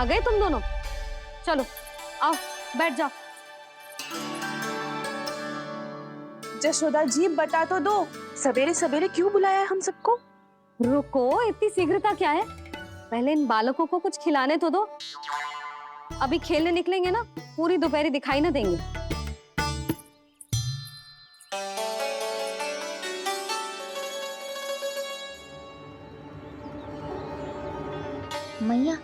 आ गए तुम दोनों? चलो आओ बैठ जाओ। जशोदा जी बता तो दो, सवेरे सवेरे क्यों बुलाया है हम सबको? रुको, इतनी शीघ्रता क्या है? पहले इन बालकों को कुछ खिलाने तो दो। अभी खेलने निकलेंगे ना, पूरी दोपहरी दिखाई ना देंगे। मैया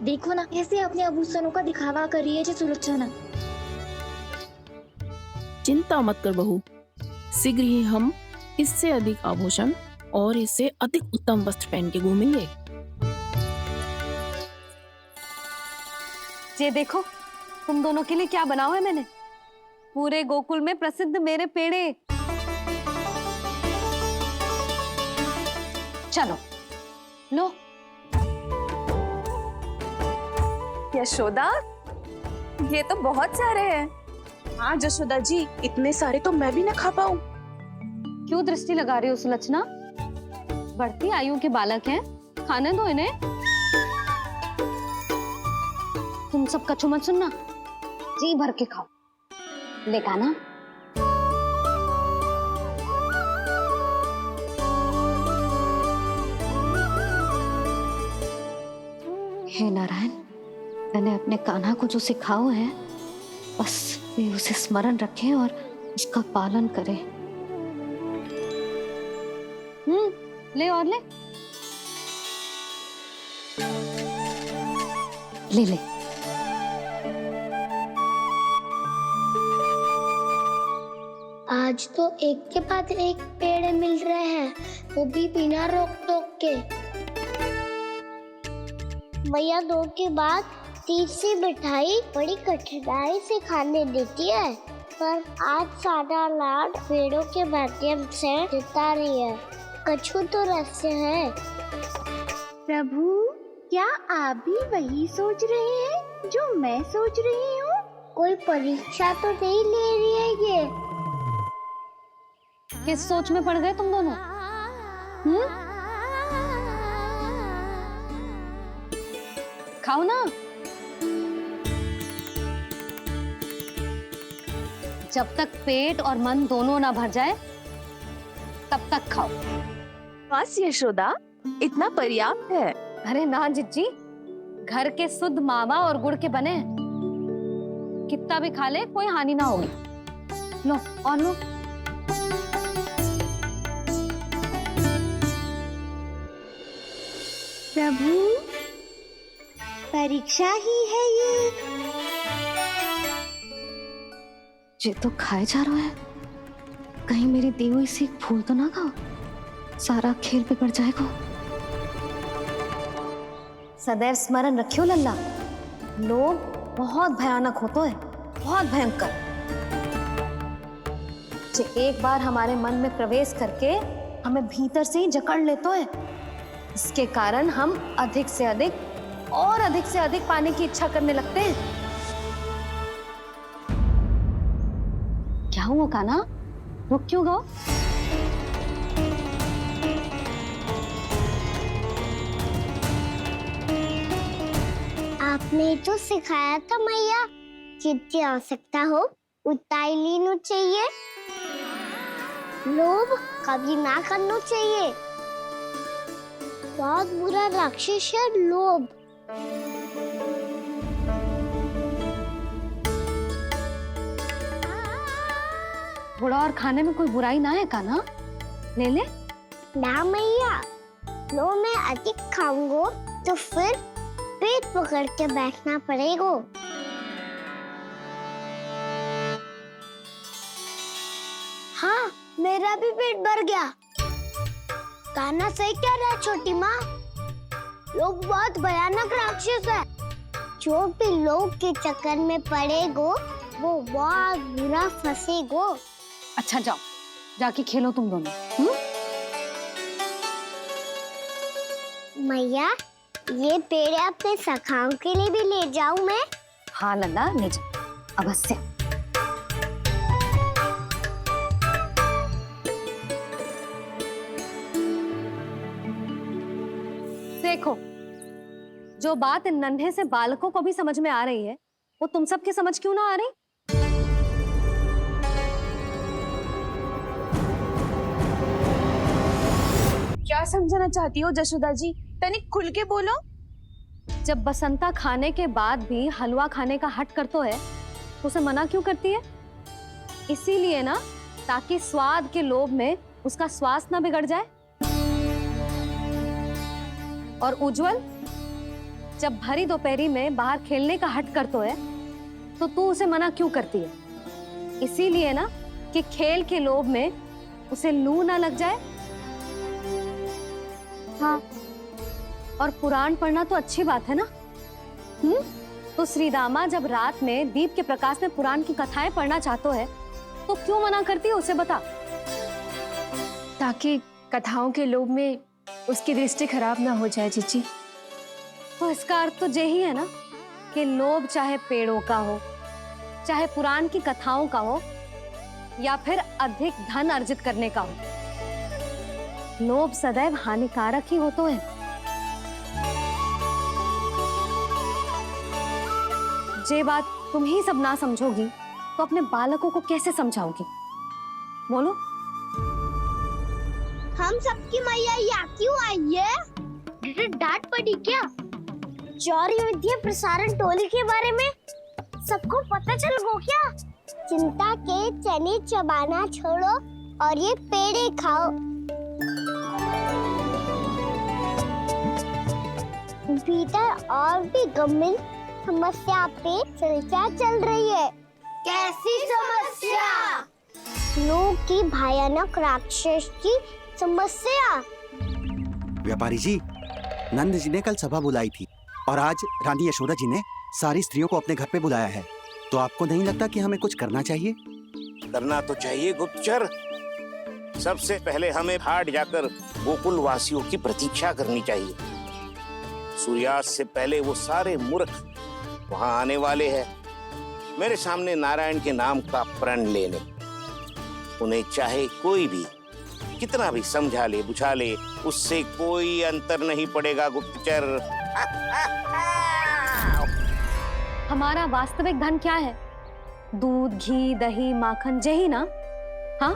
देखो ना, कैसे अपने आभूषणों का दिखावा कर रही है जी सुलोचना। चिंता मत कर बहू, शीघ्र ही हम इससे अधिक आभूषण और इससे अधिक उत्तम वस्त्र पहन के घूमेंगे। ये देखो तुम दोनों के लिए क्या बनाओ है मैंने। पूरे गोकुल में प्रसिद्ध मेरे पेड़े। चलो लो। यशोदा, ये तो बहुत सारे हैं। हाँ जशोदा जी, इतने सारे तो मैं भी ना खा पाऊं। क्यों दृष्टि लगा रही हो सुलक्षणा? बढ़ती आयु के बालक हैं, खाने दो इन्हें। तुम सब कछु मत सुनना, जी भर के खाओ। देखा ना? हे नारायण, मैंने अपने कान्हा को जो सिखाओ है, बस वे उसे स्मरण रखें और उसका पालन करें। ले और ले ले ले। आज तो एक के बाद एक पेड़ मिल रहे हैं, वो भी बिना रोक टोक के। मैया दो के बाद तीसरी मिठाई बड़ी कठिनाई से खाने देती है, पर आज सादा लाड पेड़ों के माध्यम से जिता रही है। कछु तो रहस्य है। प्रभु, क्या आप भी वही सोच रहे हैं जो मैं सोच रही हूँ? कोई परीक्षा तो नहीं ले रही है ये? किस सोच में पड़ गए तुम दोनों? खाओ ना। जब तक पेट और मन दोनों ना भर जाए तब तक खाओ। बस यशोदा, इतना पर्याप्त है। अरे ना जिज्जी, घर के शुद्ध मावा और गुड़ के बने, कितना भी खा ले कोई हानि ना होगी। लो और लो। प्रभु, परीक्षा ही है ये तो खाए जा रहा है, कहीं मेरी दी हुई सीख भूल तो ना खाओ, सारा खेल बिगड़ जाएगा। सदैव स्मरण रखियो लल्ला, लोग बहुत भयानक होते हैं, बहुत भयंकर। जो एक बार हमारे मन में प्रवेश करके हमें भीतर से ही जकड़ लेते हैं, इसके कारण हम अधिक से अधिक और अधिक से अधिक पाने की इच्छा करने लगते हैं। क्या हुआ कान्हा, रुक क्यों गए? आपने तो सिखाया था मैया, जितनी आवश्यकता हो उतना ही लेना चाहिए, लोभ कभी ना करना चाहिए। बहुत बुरा राक्षस है लोभ। थोड़ा और खाने में कोई बुराई ना है कान्हा, ले ले। ना मैया, लो मैं अधिक खाऊंगा तो फिर पेट पकड़ के बैठना पड़ेगा। हाँ, मेरा भी पेट भर गया। कान्हा सही कह रहा है छोटी माँ, लोग बहुत भयानक राक्षस है। जो भी लोग के चक्कर में पड़ेगो वो बहुत बुरा फंसेगो। अच्छा जाओ, जाके खेलो तुम दोनों। मैया, ये पेड़ अपने सखाओं के लिए भी ले जाऊं मैं? हाँ लल्ला, ले जाओ अवश्य। देखो, जो बात इन नन्हे से बालकों को भी समझ में आ रही है, वो तुम सबकी समझ क्यों ना आ रही? क्या समझाना चाहती हो जशोदा जी? तनिक खुल के बोलो। जब बसंता खाने के बाद भी हलवा खाने का हट करतो है तो उसे मना क्यों करती है? इसीलिए ना, ताकि स्वाद के लोभ में उसका स्वास्थ्य ना बिगड़ जाए। और उज्जवल, जब भरी दोपहरी में बाहर खेलने का हट करतो है तो तू उसे मना क्यों करती है? इसीलिए ना कि खेल के लोभ में उसे लू ना लग जाए। हाँ, और पुराण पढ़ना तो अच्छी बात है ना। तो श्रीदामा जब रात में दीप के प्रकाश में पुराण की कथाएं पढ़ना चाहते है तो क्यों मना करती है, उसे बता। ताकि कथाओं के लोभ में उसकी दृष्टि खराब ना हो जाए जीजी। तो इसका अर्थ तो यही है ना कि लोभ चाहे पेड़ों का हो, चाहे पुराण की कथाओं का हो, या फिर अधिक धन अर्जित करने का हो, लोभ सदैव हानिकारक ही होता है। जे बात तुम ही सब ना समझोगी तो अपने बालकों को कैसे समझाओगी? बोलो। हम सबकी मैया यहाँ क्यों आई है? डांट पड़ी क्या? चौरी विद्या प्रसारण टोली के बारे में सबको पता चल गो क्या? चिंता के चने चबाना छोड़ो और ये पेड़े खाओ। भीतर और भी गंभीर समस्या पे चर्चा चल रही है। कैसी समस्या? लोग की भयानक राक्षस की समस्या। व्यापारी जी, नंद जी ने कल सभा बुलाई थी और आज रानी यशोदा जी ने सारी स्त्रियों को अपने घर पे बुलाया है। तो आपको नहीं लगता कि हमें कुछ करना चाहिए? करना तो चाहिए गुप्तचर। सबसे पहले हमें हाट जाकर गोकुल वासियों की प्रतीक्षा करनी चाहिए। सूर्यास्त से पहले वो सारे मूर्ख वहां आने वाले हैं, मेरे सामने नारायण के नाम का प्रण लेने। उन्हें चाहे कोई भी कितना भी समझा ले बुझा ले, उससे कोई अंतर नहीं पड़ेगा गुप्तचर। हमारा वास्तविक धन क्या है? दूध, घी, दही, माखन, यही ना? हाँ,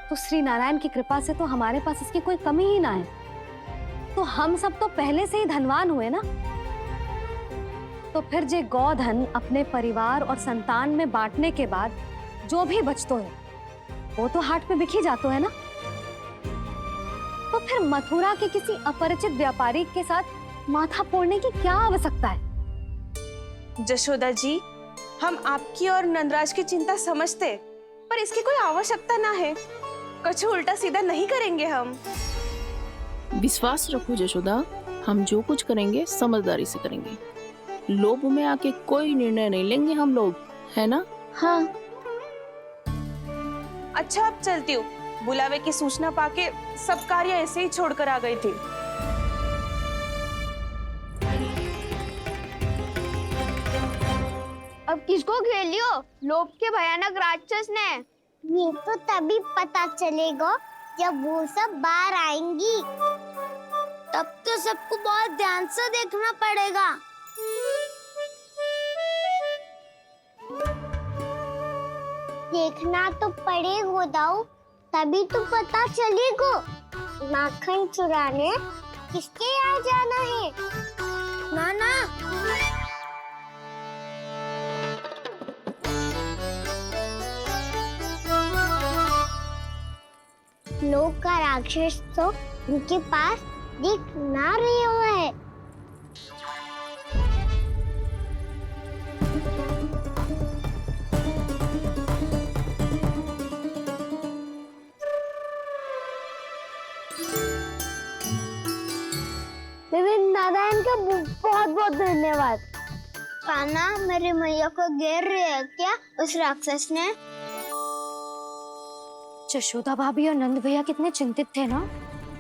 तो श्री नारायण की कृपा से तो हमारे पास इसकी कोई कमी ही ना है। तो हम सब तो पहले से ही धनवान हुए ना। तो फिर जे गोधन अपने परिवार और संतान में बांटने के बाद जो भी बचतो है वो तो हाट पे बिखी जातो है ना। तो फिर मथुरा के किसी अपरिचित व्यापारी के साथ माथा फोड़ने की क्या आवश्यकता है? जशोदा जी, हम आपकी और नंदराज की चिंता समझते, पर इसकी कोई आवश्यकता ना है। कुछ उल्टा सीधा नहीं करेंगे हम। विश्वास रखो जशोदा, हम जो कुछ करेंगे समझदारी से करेंगे। लोभ में आके कोई निर्णय नहीं लेंगे हम लोग, है ना? हाँ। अच्छा, अब चलती हूँ। बुलावे की सूचना पाके सब कार्य ऐसे ही छोड़कर आ गई थी। अब किसको खेलियो? लोभ के भयानक राक्षस ने। ये तो तभी पता चलेगा जब वो सब बाहर आएंगी। तब तो सबको बहुत ध्यान से देखना पड़ेगा। देखना तो पड़ेगा दाऊ, तभी तो पता चलेगा माखन चुराने किसके यहाँ जाना है। नाना, लोग का राक्षस तो उनके पास दिख ना रहे हुए है। नारायण का बहुत बहुत धन्यवाद। कान्हा, मेरी मैया को घेर रहे है क्या उस राक्षस ने? यशोदा भाभी और नंद भैया कितने चिंतित थे ना।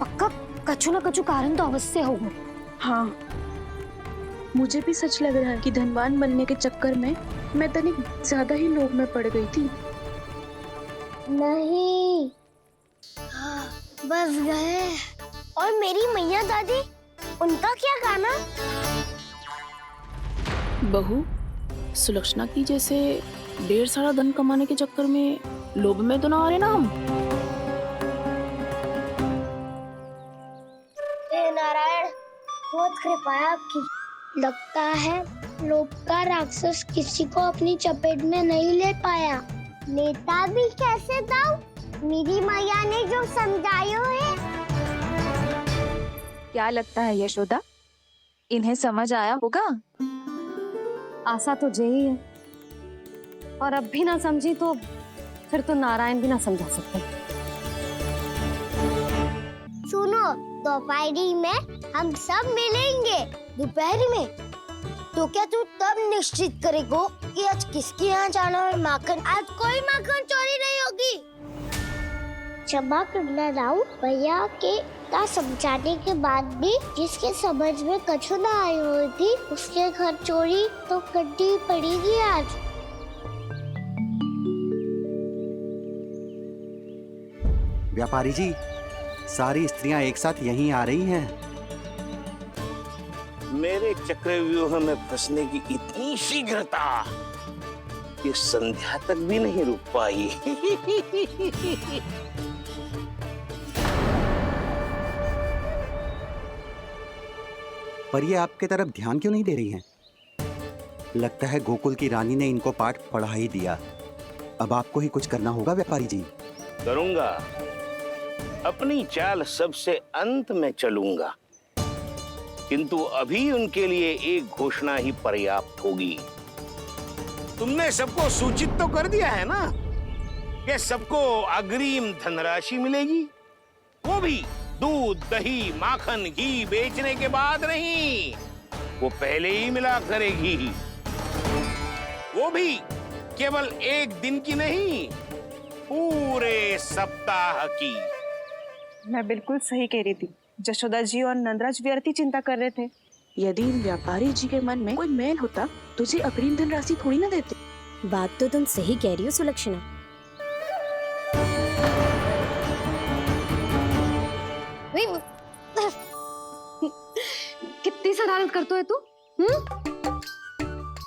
पक्का कछु ना कछु कारण तो अवश्य होगा। हाँ, मुझे भी सच लग रहा है कि धनवान बनने के चक्कर में मैं तनिक ज्यादा ही लोभ में पड़ गई थी। नहीं, बस गए। और मेरी मैया दादी, उनका क्या गाना? बहू, सुलक्षणा की जैसे ढेर सारा धन कमाने के चक्कर में लोभ में तो ना आ रहे ना हम? हे नारायण, बहुत कृपा है आपकी। लगता है लोभ का राक्षस किसी को अपनी चपेट में नहीं ले पाया। लेता भी कैसे दाऊ? मेरी मैया ने जो समझायो है। क्या लगता है यशोदा, इन्हें समझ आया होगा? आशा तो यही है, और अब भी ना समझी तो फिर तो नारायण भी ना समझा सकते। सुनो, दोपहरी में हम सब मिलेंगे। दोपहरी में? तो क्या तू तब निश्चित करेगो कि आज किसके यहाँ जाना है माखन? आज कोई माखन चोरी नहीं होगी। क्षमा करना राव, भैया के का समझाने के बाद भी जिसके समझ में कछु ना आई हुई थी उसके घर चोरी तो करनी पड़ेगी आज। व्यापारी जी, सारी स्त्रियां एक साथ यहीं आ रही हैं। मेरे चक्रव्यूह में फंसने की इतनी शीघ्रता कि संध्या तक भी नहीं रुक पाई। पर ये आपके तरफ ध्यान क्यों नहीं दे रही हैं? लगता है गोकुल की रानी ने इनको पाठ पढ़ा ही दिया। अब आपको ही कुछ करना होगा व्यापारी जी। करूंगा, अपनी चाल सबसे अंत में चलूंगा, किंतु अभी उनके लिए एक घोषणा ही पर्याप्त होगी। तुमने सबको सूचित तो कर दिया है ना कि सबको अग्रिम धनराशि मिलेगी, वो भी दूध, दही, माखन, घी बेचने के बाद नहीं, वो पहले ही मिला करेगी। वो भी केवल एक दिन की नहीं, पूरे सप्ताह की। मैं बिल्कुल सही कह रही थी। जशोदा जी और नंदराज व्यर्थ ही चिंता कर रहे थे। यदि इन व्यापारी जी के मन में कोई मैल होता तुझे अग्रिम धन राशि थोड़ी ना देते। बात तो तुम सही कह रही हो सुलक्षणा। कितनी शरारत करते है तू?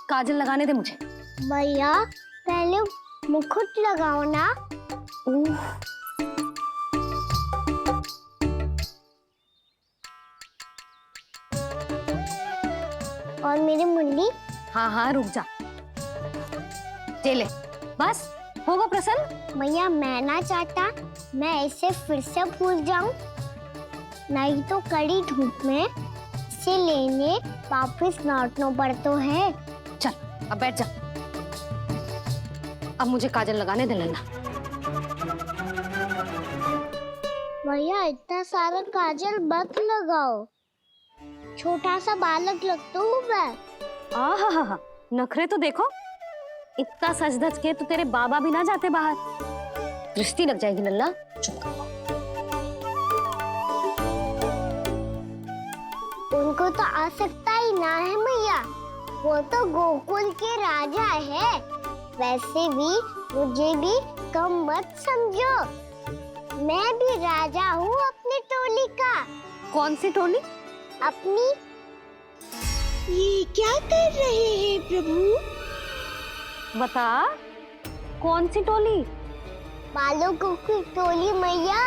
काजल लगाने दे मुझे। भैया पहले मुकुट लगाओ ना। और मेरी मुन्नी? हाँ हाँ रुक जा, ये ले, बस होगा प्रसन्न। भैया मैं ना चाहता मैं ऐसे फिर से भूल जाऊं, नहीं तो कड़ी धूप में इसे लेने वापस लौटना पड़ता है। चल अब बैठ जा, अब मुझे काजल लगाने दे लेना। भैया इतना सारा काजल मत लगाओ, छोटा सा बालक लगता हूँ मैं। आहा, नखरे तो देखो, इतना सज धज के तो तेरे बाबा भी ना जाते बाहर, दृष्टि लग जाएगी नल्ला। उनको तो आ सकता ही ना है भैया, वो तो गोकुल के राजा है। वैसे भी मुझे भी कम मत समझो, मैं भी राजा हूँ अपनी टोली का। कौन सी टोली? अपनी। ये क्या कर रहे हैं प्रभु? बता, कौन सी टोली? बालकों की टोली मैया,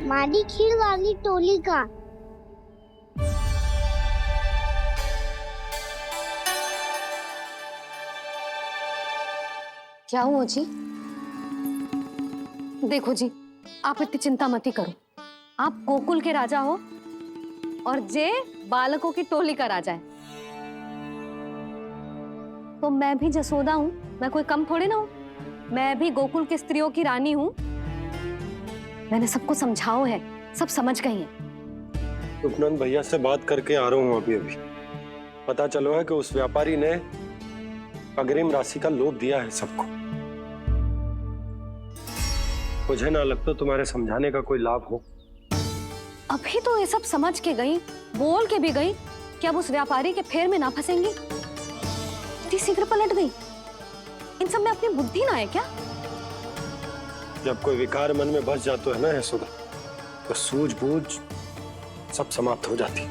मारी खीर वाली टोली का। क्या हुआ जी? देखो जी, आप इतनी चिंता मत ही करो। आप गोकुल के राजा हो और जे बालकों की टोली का राजा है, तो मैं भी जसोदा हूँ, मैं कोई कम थोड़ी ना हूँ। मैं भी गोकुल की स्त्रियों की रानी हूँ। मैंने सबको समझाओ है, सब समझ गई हैं। उपनंद भैया से बात करके आ रहा हूँ अभी। पता चलो है कि उस व्यापारी ने अग्रिम राशि का लोभ दिया है सबको। मुझे ना लगता तुम्हारे समझाने का कोई लाभ हो। अभी तो ये सब समझ के गई, बोल के भी गई कि अब उस व्यापारी के फेर में ना फंसेंगी। इतनी शीघ्र पलट गई, इन सब में अपनी बुद्धि ना है क्या? जब कोई विकार मन में बस जाता है ना यशोदा, तो सूझबूझ सब समाप्त हो जाती।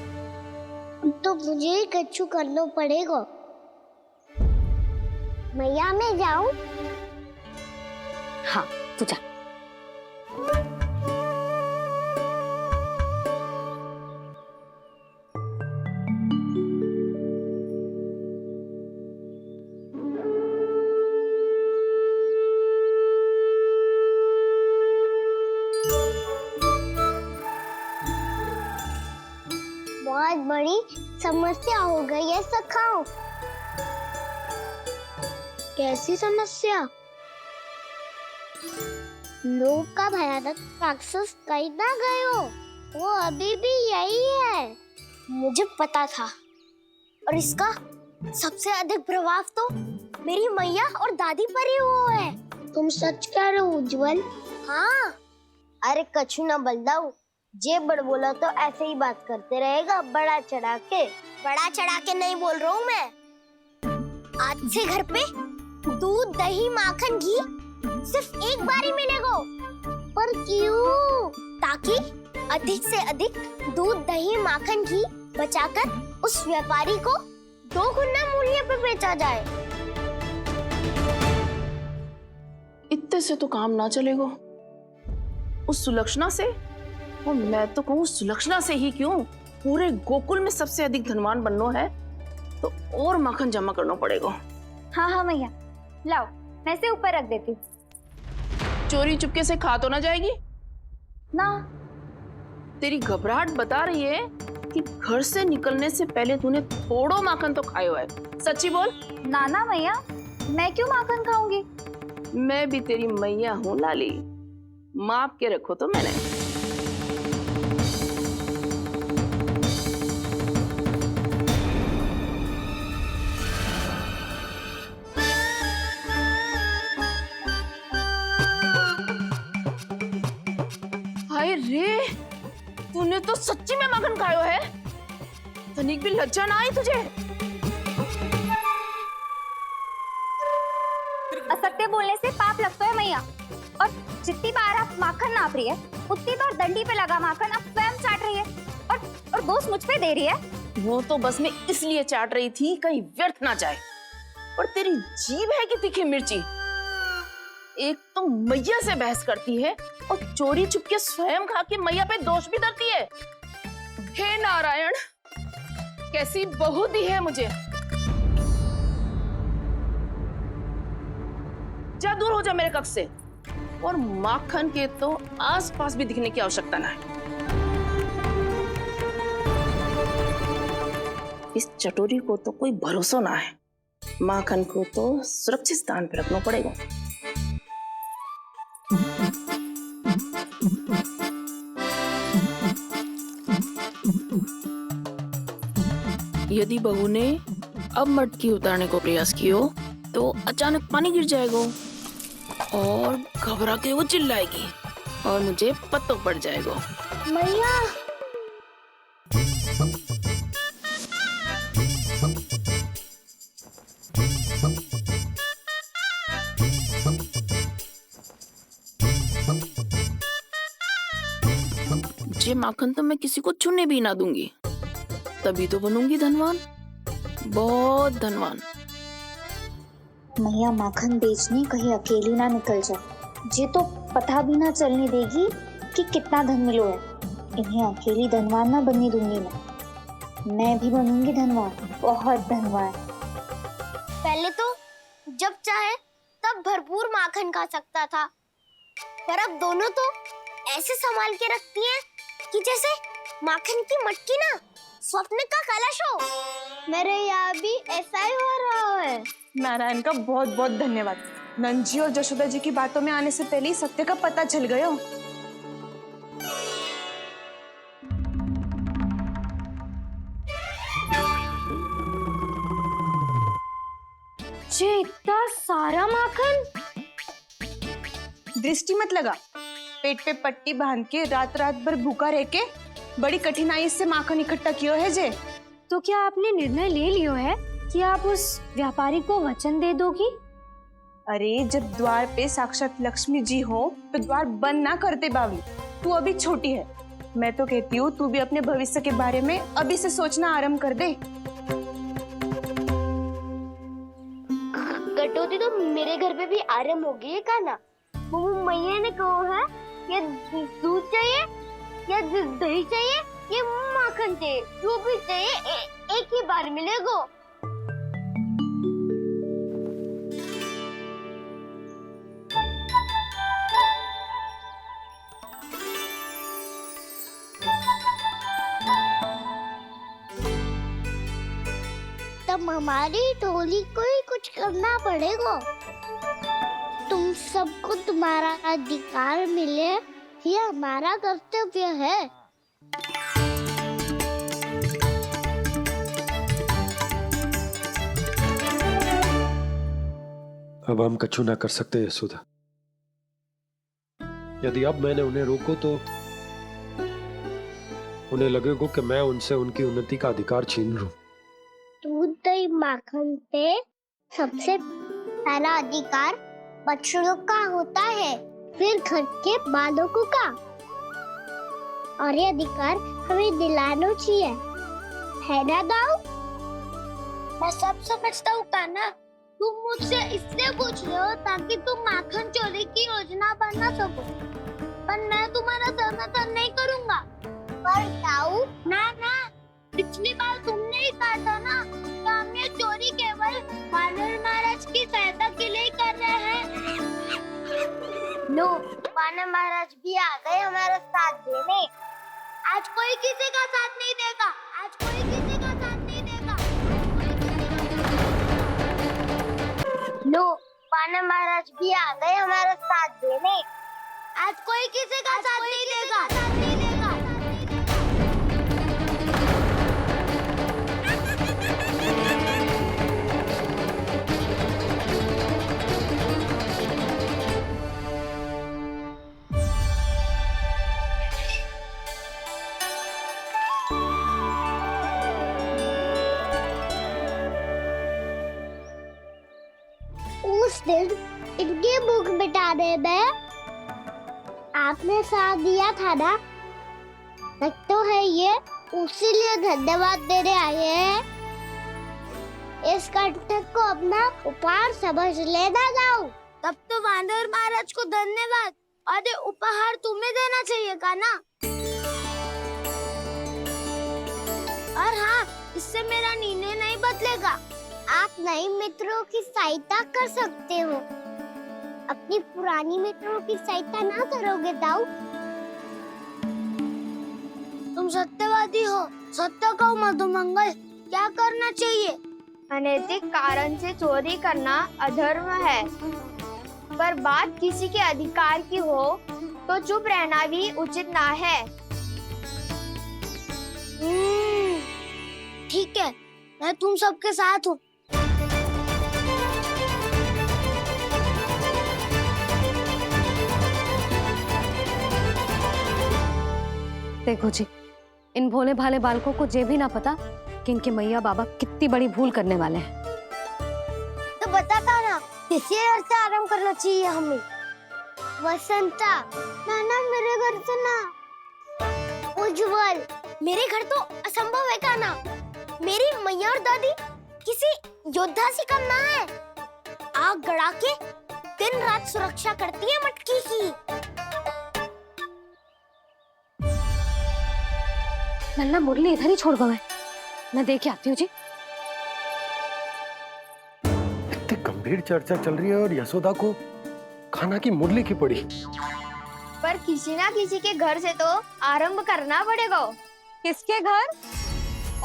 तो मुझे ही कच्चू करना पड़ेगा। मैया मैं जाऊं? हाँ तू जा। बहुत बड़ी समस्या हो गई है सखाओ। कैसी समस्या? लोभ का भयानक राक्षस कहीं ना गए हो, वो अभी भी यही है। मुझे पता था, और इसका सबसे अधिक प्रभाव तो मेरी मैया और दादी पर ही हुआ है। तुम सच कह रहे हो उज्जवल? हाँ। अरे कछु ना बलदाऊ, जे बड़ बोला तो ऐसे ही बात करते रहेगा बढ़ा चढ़ा के। बढ़ा चढ़ा के नहीं बोल रहा हूँ मैं। आज से घर पे दूध दही माखन घी सिर्फ एक बार ही मिलेगा। पर क्यों? ताकि अधिक से अधिक दूध दही माखन घी बचाकर उस व्यापारी को 2 गुना मूल्य पे बेचा जाए। इतने से तो काम ना चलेगा। उस सुलक्षणा से, और मैं तो कहूँ सुलक्षणा से ही क्यों, पूरे गोकुल में सबसे अधिक धनवान बनना है तो और माखन जमा करना पड़ेगा। हाँ हाँ मैया, लाओ मैं इसे ऊपर रख देती हूँ। चोरी चुपके से खा तो ना जाएगी ना? तेरी घबराहट बता रही है कि घर से निकलने से पहले तूने थोड़ो माखन तो खाया है। सच्ची बोल। ना ना मैया, मैं क्यों माखन खाऊंगी? मैं भी तेरी मैया हूँ लाली, माप के रखो तो मैंने। हाय रे, तूने तो सच्ची में माखन खायो है। तनिक भी लज्जा ना आई तुझे? असत्य बोलने से पाप लगता है मैया, और जितनी बार आप माखन नाप रही है उतनी बार डंडी पे लगा माखन आप स्वयं चाट रही है, और दोष मुझ पे दे रही है। वो तो बस मैं इसलिए चाट रही थी कहीं व्यर्थ ना जाए। और तेरी जीभ है कि तीखी मिर्ची। एक तो मैया से बहस करती है और चोरी चुपके स्वयं खा के मैया पे दोष भी धरती है। हे नारायण, कैसी बहू दी है मुझे। जा, दूर हो जा मेरे कक्ष से। और माखन के तो आसपास भी दिखने की आवश्यकता ना है। इस चटोरी को तो कोई भरोसा ना है। माखन को तो सुरक्षित स्थान पर रखना पड़ेगा। यदि बहू ने अब मटकी उतारने को प्रयास किया तो अचानक पानी गिर जाएगा और घबरा के वो चिल्लाएगी और मुझे पता पड़ जाएगा। मैया, ये माखन तो मैं किसी को छूने भी ना दूंगी, तभी तो बनूंगी धनवान, बहुत धनवान। मैया माखन बेचने कहीं अकेली ना निकल जाए। ये तो पता भी ना चलने देगी कि कितना धन मिलो है। इन्हें अकेली धनवान ना बनने दूंगी मैं भी बनूंगी धनवान, बहुत धनवान। पहले तो जब चाहे तब भरपूर माखन खा सकता था, पर अब दोनों तो ऐसे संभाल के रखती हैं कि जैसे माखन की मटकी ना स्वप्न का कलश हो। मेरे यहाँ भी ऐसा ही हो रहा है। नारायण का बहुत बहुत धन्यवाद। नंद जी और यशोदा जी की बातों में आने से पहले ही सत्य का पता चल गया। ये इतना सारा माखन? दृष्टि मत लगा। पेट पे पट्टी बांध के रात रात भर भूखा रह के बड़ी कठिनाई से माखन इकट्ठा किया है जे। तो क्या आपने निर्णय ले लियो है कि आप उस व्यापारी को वचन दे दोगी? अरे जब द्वार पे साक्षात लक्ष्मी जी हो तो द्वार बंद ना करते बावली। तू अभी छोटी है, मैं तो कहती हूँ तू भी अपने भविष्य के बारे में अभी से सोचना आरंभ कर दे। कटौती तो मेरे घर पे भी आरंभ हो गई है का ना। वो मैया ने कहा है या दूध चाहिए या दही चाहिए या माखन चाहिए, जो भी चाहिए एक ही बार मिलेगा। तब हमारी टोली को ही कुछ करना पड़ेगा। तुम सबको तुम्हारा अधिकार मिले, ये हमारा कर्तव्य है। अब हम कछु ना कर सकते यशोदा। यदि अब मैंने उन्हें रोको तो उन्हें लगेगा कि मैं उनसे उनकी उन्नति का अधिकार छीन लूं। दूध दही माखन पे सबसे पहला अधिकार बछड़ों का होता है, फिर घर के बालकों का, और ये अधिकार हमें दिलाना चाहिए, है ना दाऊ? मैं सब समझता हूँ कान्हा, तुम मुझसे इसलिए पूछ रहे हो ताकि तुम माखन चोरी की योजना बना सको, पर मैं तुम्हारा समर्थन नहीं करूँगा। पर दाऊ ना, पिछली बार तुमने ही कहा था ना कि हम ये चोरी केवल वानर महाराज की सहायता के लिए कर रहे हैं। लो, वानर महाराज भी आ गए हमारा साथ देने। आज कोई किसी का साथ नहीं देगा, आज कोई किसी का साथ नहीं देगा। लो, वानर महाराज भी आ गए हमारा साथ देने। आज कोई किसी का साथ नहीं देगा। उस दिन इनकी भूख मिटाने में आपने साथ दिया था ना, तो है ये उसी लिए धन्यवाद देने आए हैं। इस कंटक को अपना उपहार समझ लेना जाओ। तब तो वानर महाराज को धन्यवाद और उपहार तुम्हें देना चाहिए का ना। और हाँ, इससे मेरा निर्णय नहीं बदलेगा। आप नए मित्रों की सहायता कर सकते हो, अपनी पुरानी मित्रों की सहायता ना करोगे दाऊ। तुम सत्यवादी हो, सत्य कहो मधुमंगल, क्या करना चाहिए? अनैतिक कारण से चोरी करना अधर्म है, पर बात किसी के अधिकार की हो तो चुप रहना भी उचित ना है। ठीक है, मैं तुम सबके साथ हूँ। देखो जी, इन भोले भाले बालकों को ये भी ना पता कि इनके मैया बाबा कितनी बड़ी भूल करने वाले हैं। तो बताता ना, किसी घर से आराम करना चाहिए हमें। वसंता, ना मेरे घर से ना। उज्जवल, मेरे घर तो असंभव है का ना। मेरी मैया और दादी किसी योद्धा से कम ना है। आग गड़ा के दिन रात सुरक्षा करती है मटकी की। नन्ना मुरली इधर ही छोड़ गए, मैं देख के आती हूँ जी। इतनी गंभीर चर्चा चल रही है और यशोदा को खाना की मुरली की पड़ी। पर किसी ना किसी के घर से तो आरंभ करना पड़ेगा। किसके घर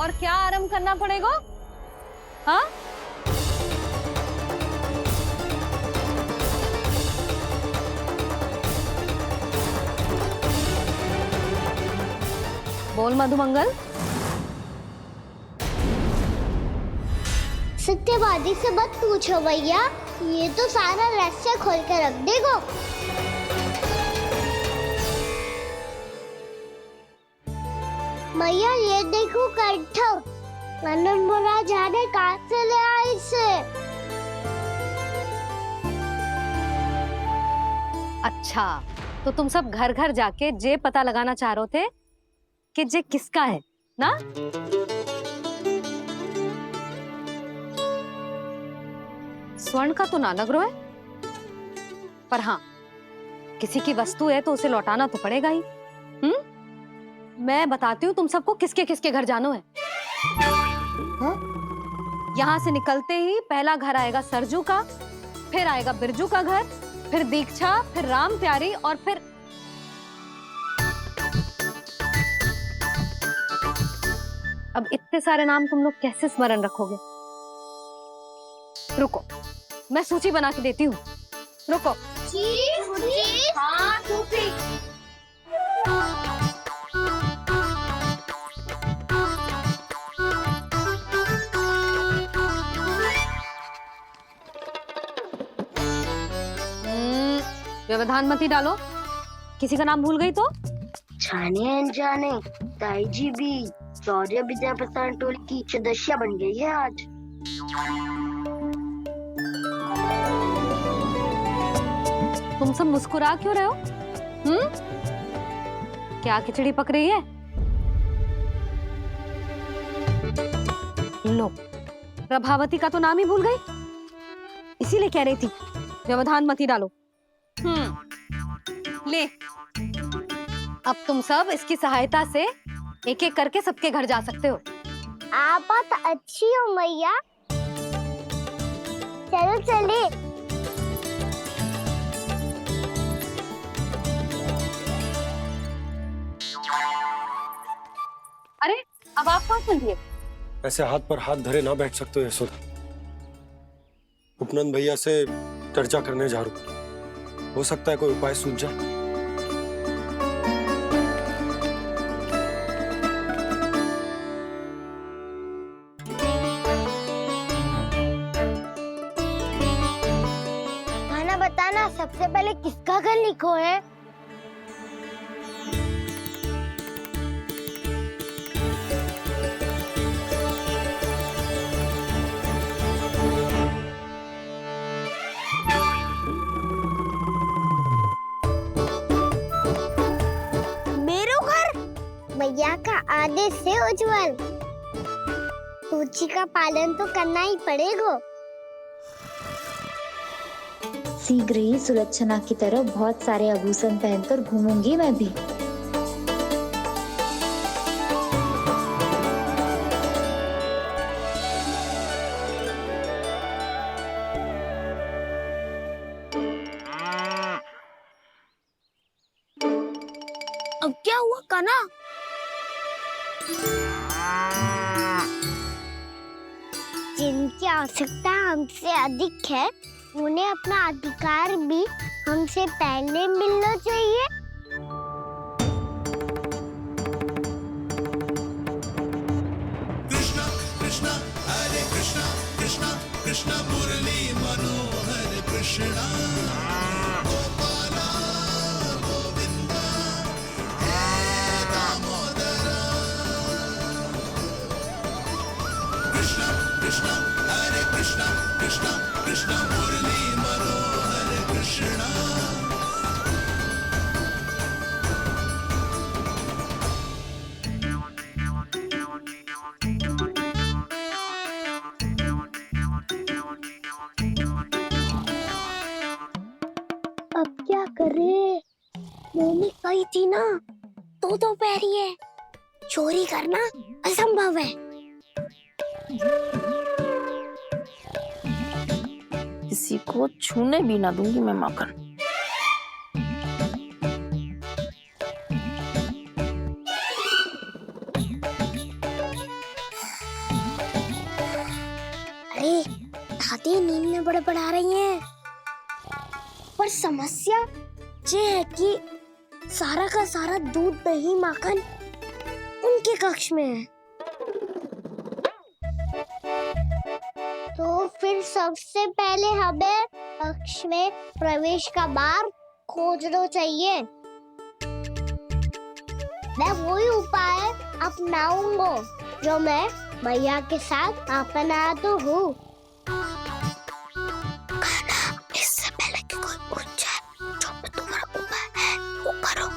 और क्या आरंभ करना पड़ेगा? हाँ, बोल मधुमंगल। सत्यवादी से मत पूछो भैया, ये तो सारा रहस्य खोल के रख देगा। भैया ये देखो कंठ, वानर महाराज जाने कहाँ से ले आए इसे। अच्छा, तो तुम सब घर घर जाके जे पता लगाना चाह रहे थे कि जे किसका है ना। स्वर्ण का तो ना लग रहा है, पर हाँ किसी की वस्तु है तो उसे लौटाना तो पड़ेगा ही। मैं बताती हूँ तुम सबको किसके किसके घर जाना है। यहाँ से निकलते ही पहला घर आएगा सरजू का, फिर आएगा बिरजू का घर, फिर दीक्षा, फिर राम प्यारी, और फिर अब इतने सारे नाम तुम लोग कैसे स्मरण रखोगे? रुको, मैं सूची बना के देती हूँ। रुको। हाँ, व्यवधान मत ही डालो, किसी का नाम भूल गई तो। जाने अनजाने ताई जी भी शौर्य विद्या प्रसारण टोली की सदस्य बन गई है आज। तुम सब मुस्कुरा क्यों रहे हो? क्या खिचड़ी पक रही है? लो, प्रभावती का तो नाम ही भूल गई, इसीलिए कह रही थी व्यवधान मत ही डालो। ले, अब तुम सब इसकी सहायता से एक एक करके सबके घर जा सकते हो। आप बात अच्छी हो मैया, चलो चले। अरे अब आप कहाँ चल दिए? ऐसे हाथ पर हाथ धरे ना बैठ सकते हो यशोदा। उपनंद भैया से चर्चा करने जा रहा हूं, हो सकता है कोई उपाय सूझ जाए। खाना बताना, सबसे पहले किसका घर लिखो है? भैया का आदेश से उज्जवल, सूची का पालन तो करना ही पड़ेगा। शीघ्र ही सुलक्षणा की तरह बहुत सारे आभूषण पहनकर घूमूंगी मैं भी। अब क्या हुआ काना? जिनकी आवश्यकता हमसे अधिक है, उन्हें अपना अधिकार भी हमसे पहले मिलना चाहिए। कृष्णा कृष्णा हरे कृष्णा कृष्णा कृष्णा मुरली मनोहर कृष्णा गोपाला गोविंदा हे दामोदरा। कृष्णा कृष्णा हरे कृष्णा कृष्णा कृष्णा मुरली मनोहर कृष्णा। अब क्या करे? मम्मी कही थी ना, दो पैरी है, चोरी करना असंभव है। किसी को छूने भी ना दूंगी मैं माखन। अरे दादी नींद में बड़बड़ा रही हैं, पर समस्या ये है कि सारा का सारा दूध दही माखन उनके कक्ष में है। तो फिर सबसे पहले हमें कक्ष में प्रवेश का मार्ग खोजना चाहिए। मैं वही उपाय अपनाऊंगा जो मैं भैया के साथ अपना तो हूँ। इससे पहले कि कोई पूछ जाए, जो भी तुम्हारा उपाय है वो करो।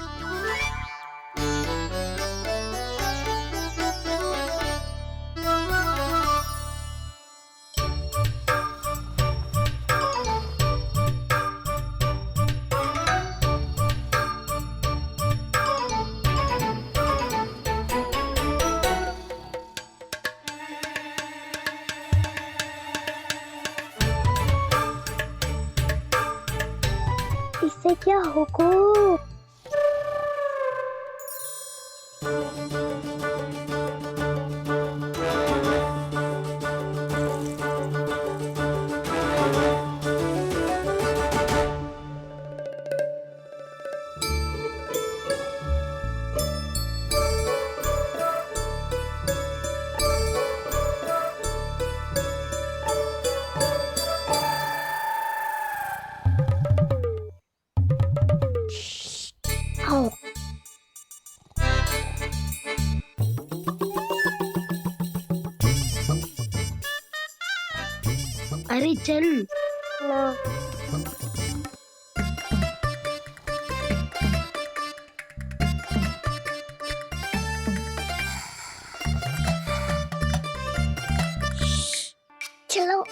ऐसे क्या हुकूम? आओ। अरे चल ना। चलो।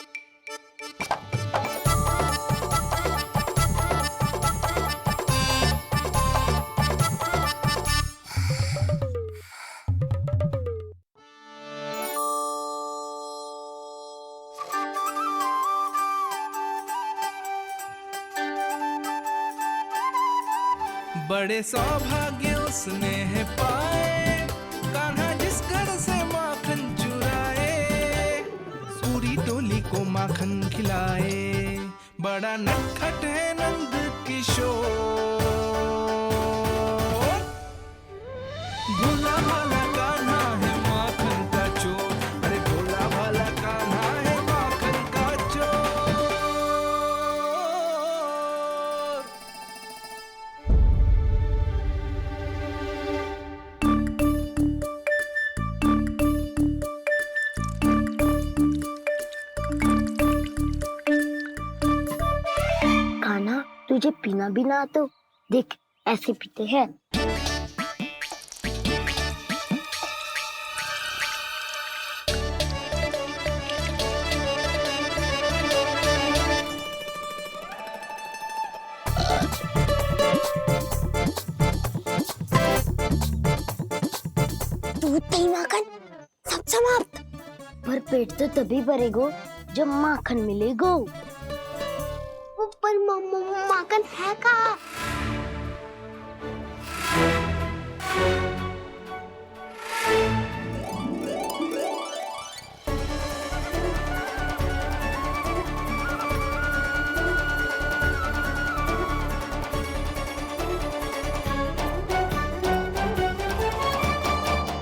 बड़े सौभाग्य उसने है पाए, कान्हा जिस घर से माखन चुराए, सूरी टोली को माखन खिलाए। बड़ा नटखट है नंद किशोर, भोला भाला कान्हा है माखन का चोर। अरे भोला भाला कान्हा है माखन का चोर। कान्हा, तुझे पीना भी ना तो देख ऐसे पीते हैं। दूध दही माखन सब समाप्त। पर पेट तो तभी भरेगो जब माखन मिलेगो। पर माखन है कहाँ?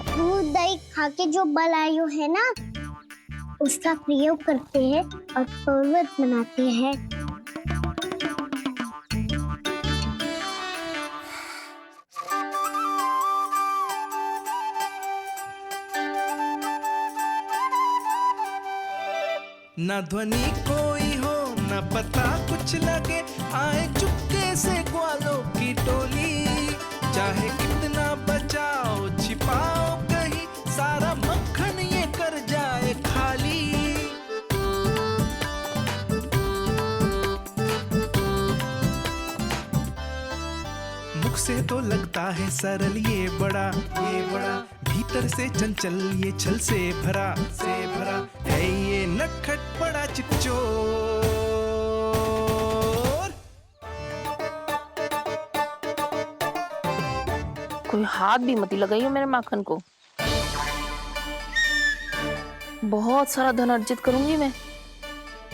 दूध दही खा के जो बलायु है ना, उसका प्रयोग करते हैं और पर्वत बनाते हैं। न ध्वनि कोई हो न पता कुछ लगे, आए चुपके से ग्वालों की टोली। चाहे कितना बचाओ छिपाओ कहीं, सारा मक्खन ये कर जाए खाली। मुख से तो लगता है सरल ये बड़ा भीतर से चंचल ये छल से भरा है ये नटखट बड़ा चिकचोर। कोई हाथ भी मत लगाइयो मेरे माखन को। बहुत सारा धन अर्जित करूंगी मैं,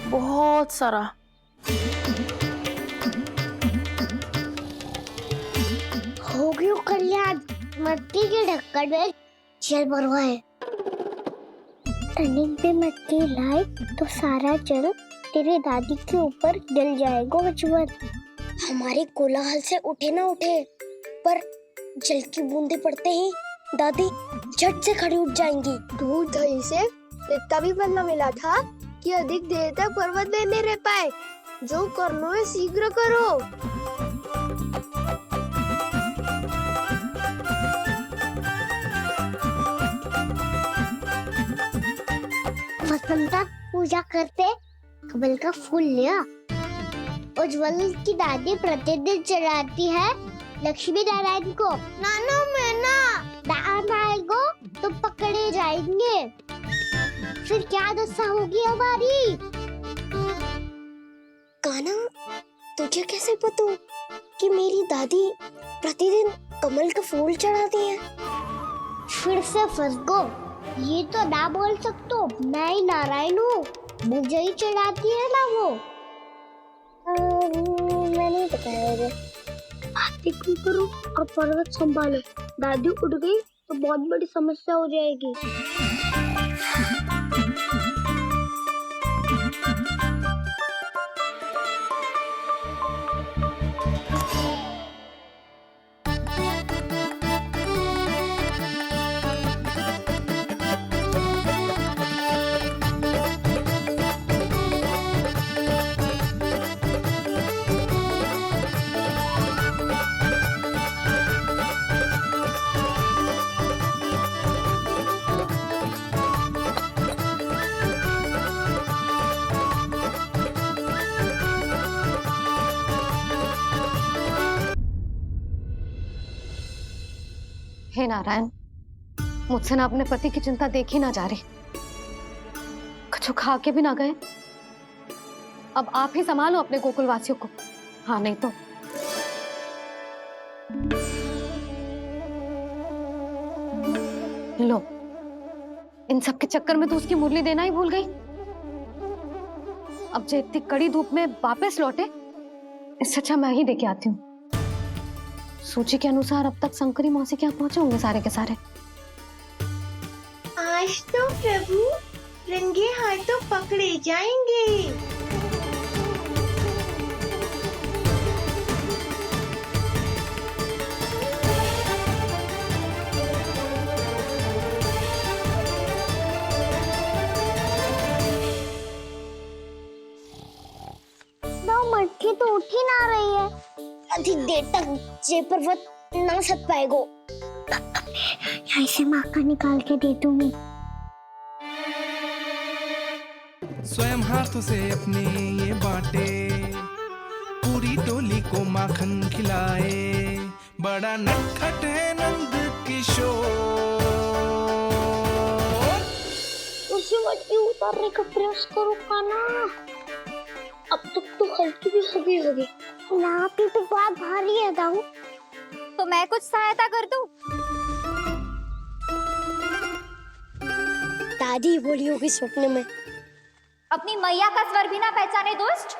बहुत सारा। हो गयो कल्याण, मट्टी के ढक्कन में जल भरवा है। टनिक पे मट्टी लाए तो सारा जल तेरे दादी के ऊपर गिर जाएगा बचवन। हमारे कोलाहल से उठे ना उठे, पर जल की बूंदे पड़ते ही दादी झट से खड़ी उठ जाएंगी। दूध दही से इतना भी बदला मिला था कि अधिक देर तक पर्वत में नहीं रह पाए। जो करना है शीघ्र करो। वसंता पूजा करते कमल का फूल लिया। उज्जवल की दादी प्रतिदिन चढ़ाती है लक्ष्मी नारायण को। नाना मैं ना दान आएगो तो पकड़े जाएंगे। फिर क्या दशा होगी हमारी? कान्हा तुझे कैसे पता? कि मेरी दादी प्रतिदिन कमल का फूल चढ़ाती है। फिर से फंस गो। ये तो ना बोल सकते, मैं ही नारायण हूँ, मुझे ही चढ़ाती है ना वो। मैं नहीं बताया रे। बातें क्यों करो और पर्वत संभालो। दादी उड़ गई तो बहुत बड़ी समस्या हो जाएगी। हे नारायण, मुझसे ना अपने पति की चिंता देखी ना जा रही, कुछ खा के भी ना गए। अब आप ही संभालो अपने गोकुल वासियों को। हाँ नहीं तो लो, इन सब के चक्कर में तो उसकी मुरली देना ही भूल गई। अब जो इतनी कड़ी धूप में वापस लौटे, इससे अच्छा मैं ही देके आती हूँ। सूची के अनुसार अब तक शंकरी मौसी के यहाँ पहुंचे होंगे सारे के सारे। आज तो प्रभु रंगे हाथों पकड़े जाएंगे। 2 मटकी तो उठ ही ना रही है। अधिक देर तक ये पर्वत ना सक पाएगो। यहाँ से माखन निकाल के दे दूंगी। स्वयं हाथों से अपने ये बांटे, पूरी टोली को माखन खिलाए, बड़ा नटखट है नंद किशोर। उसे मटकी उतारने का प्रयास करो काना। अब तक तो हल्की भी होगी। नापी तो बहुत भारी है दाऊ। तो मैं कुछ सहायता कर दूं? दादी बोली होगी सपने में। अपनी मैया का स्वर भी ना पहचाने दुष्ट।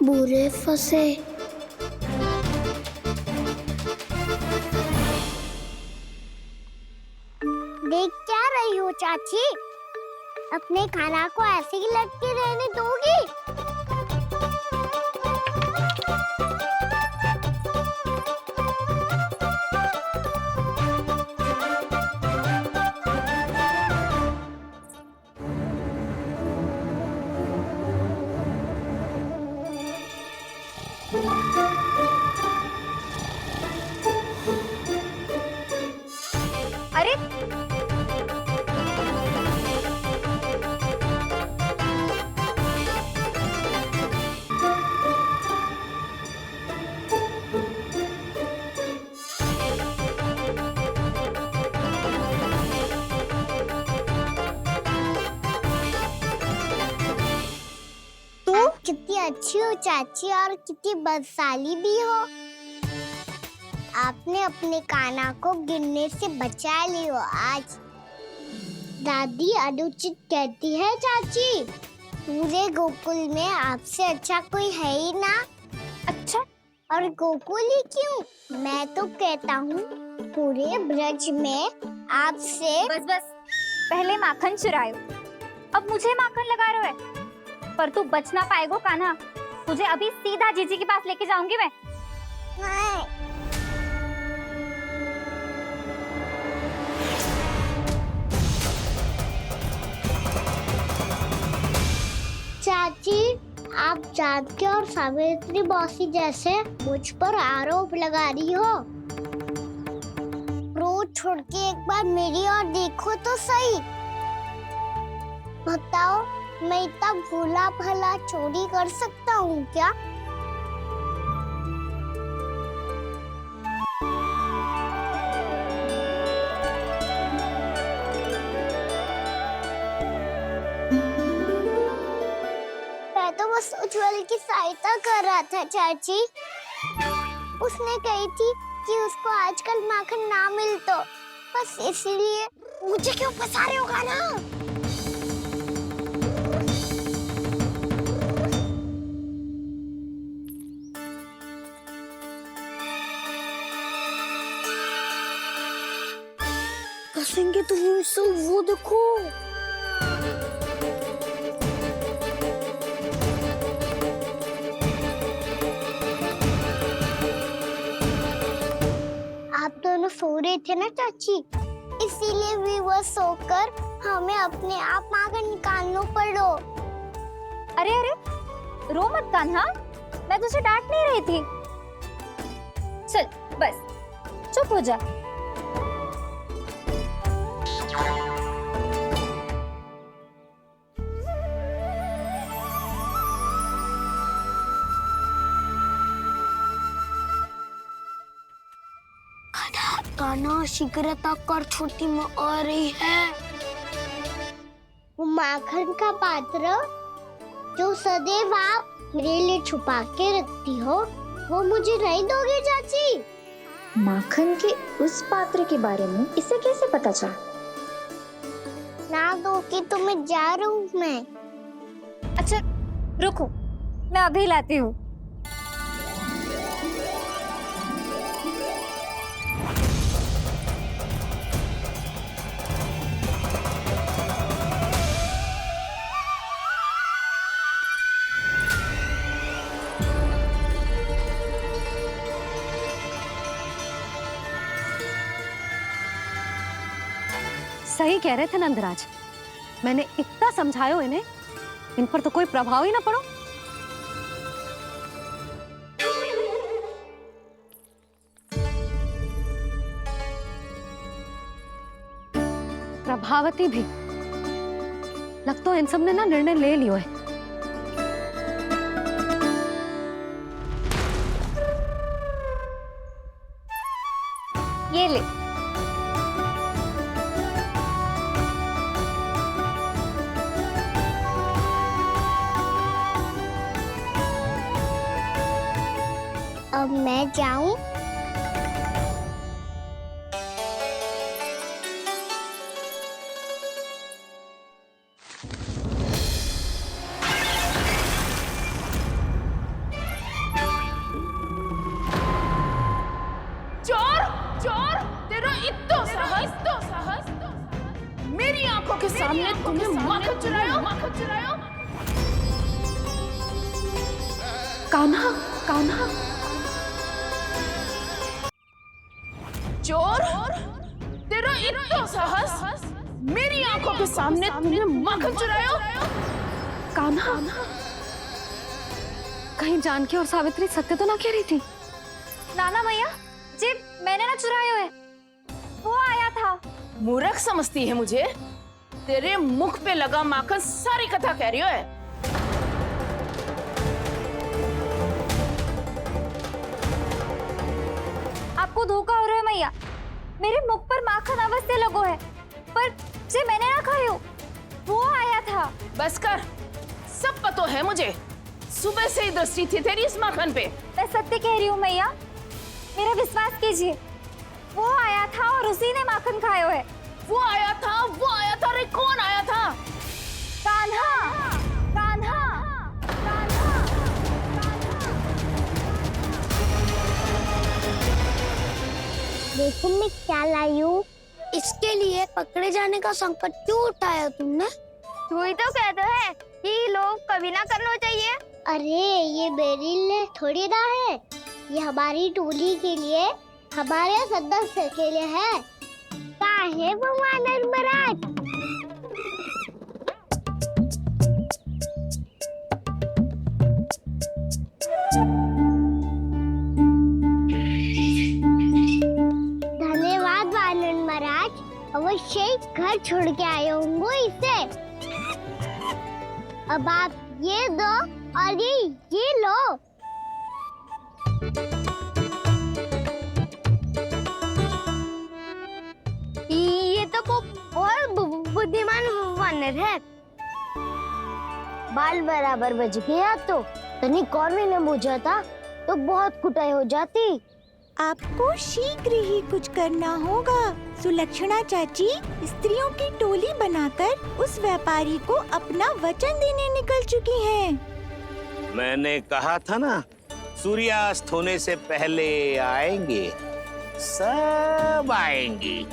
बुरे फंसे। देख क्या रही हो चाची? अपने खाना को ऐसे ही लटके रहने दोगी? अरे कितनी अच्छी हो चाची और कितनी बदसाली भी हो। आपने अपने काना को गिरने से बचा ली हो आज। दादी अनुचित कहती है चाची, पूरे गोकुल में आपसे अच्छा कोई है ही ना। अच्छा, और गोकुल ही क्यों, मैं तो कहता हूँ पूरे ब्रज में आपसे। बस पहले माखन चुरायो, अब मुझे माखन लगा रहे हो। पर तू बच ना पाएगो कान्हा, तुझे अभी सीधा जीजी के पास लेके जाऊंगी मैं। चाची, आप जानकी और सावित्री मौसी जैसे मुझ पर आरोप लगा रही हो। रोज छोड़ के एक बार मेरी ओर देखो तो सही। बताओ, मैं इतना भोला भला चोरी कर सकता हूँ क्या? सहायता कर रहा था चाची। उसने कही थी कि उसको आजकल माखन ना मिल तो बस इसीलिए। मुझे क्यों फंसा रहे हो गाना? कसेंगे तो वो देखो। आप दोनों सो रहे थे ना चाची, इसीलिए विवश सोकर हमें अपने आप माखन निकालना पड़ो। अरे अरे, रो मत कान्हा, मैं तुझे डांट नहीं रही थी। चल बस चुप हो जा। कान्हा शीघ्रता कर, छोटी माँ आ रही है। वो माखन का पात्र जो सदैव आप मेरे लिए छुपा के रखती हो, वो मुझे नहीं दोगे चाची? माखन के उस पात्र के बारे में इसे कैसे पता चला? ना दोगी तो मैं जा रहा हूँ मैं। अच्छा रुको, मैं अभी लाती हूँ। सही कह रहे थे नंदराज, मैंने इतना समझायो इन्हें, इन पर तो कोई प्रभाव ही ना पड़ो। प्रभावती भी लग तो इन सब ने ना निर्णय ले लियो है। ये ले। अब मैं जाऊं? चोर चोर, तेरा इतना साहस मेरी आंखों के सामने तुमने माखन चुराया। कान्हा, कान्हा, चोर, तेरा इतना साहस मेरी आंखों के सामने तुमने माखन चुराया। कान्हा, कहीं जानकी और सावित्री सत्य तो ना कह रही थी? नाना मैया जी, मैंने ना चुराया है, वो आया था। मूर्ख समझती है मुझे? तेरे मुख पे लगा माखन सारी कथा कह रही है। आपको धोखा हो रहा है मैया, मेरे मुख पर माखन अवश्य लगो है, पर जे मैंने ना खायो, वो आया था। बस कर, सब पता है मुझे, सुबह से ही दृष्टि थी तेरी इस माखन पे। मैं सत्य कह रही हूँ मैया, मेरा विश्वास कीजिए, वो आया था और उसी ने माखन खायो है। वो आया था। अरे कौन आया था? कान्हा, कान्हा, कान्हा। देखो मैं क्या लाई हूँ। इसके लिए पकड़े जाने का संकट क्यों उठाया तुमने? तू ही तो कहता है कि लोग कभी ना करना चाहिए। अरे ये मेरे लिए थोड़ी ना है, ये हमारी टोली के लिए, हमारे सदस्य के लिए है। काहे भगवान महाराज? धन्यवाद वानर महाराज, अवश्य ही घर छोड़ के आए होंगे इसे। अब आप ये दो और ये लो। ये तो बहुत बुद्धिमान वानर है। बाल बराबर बज गया तो तनिक और विलम्ब हो जाता तो बहुत कुटाई हो जाती। आपको शीघ्र ही कुछ करना होगा। सुलक्षणा चाची स्त्रियों की टोली बनाकर उस व्यापारी को अपना वचन देने निकल चुकी हैं। मैंने कहा था ना, सूर्यास्त होने से पहले आएंगे, सब आएंगे।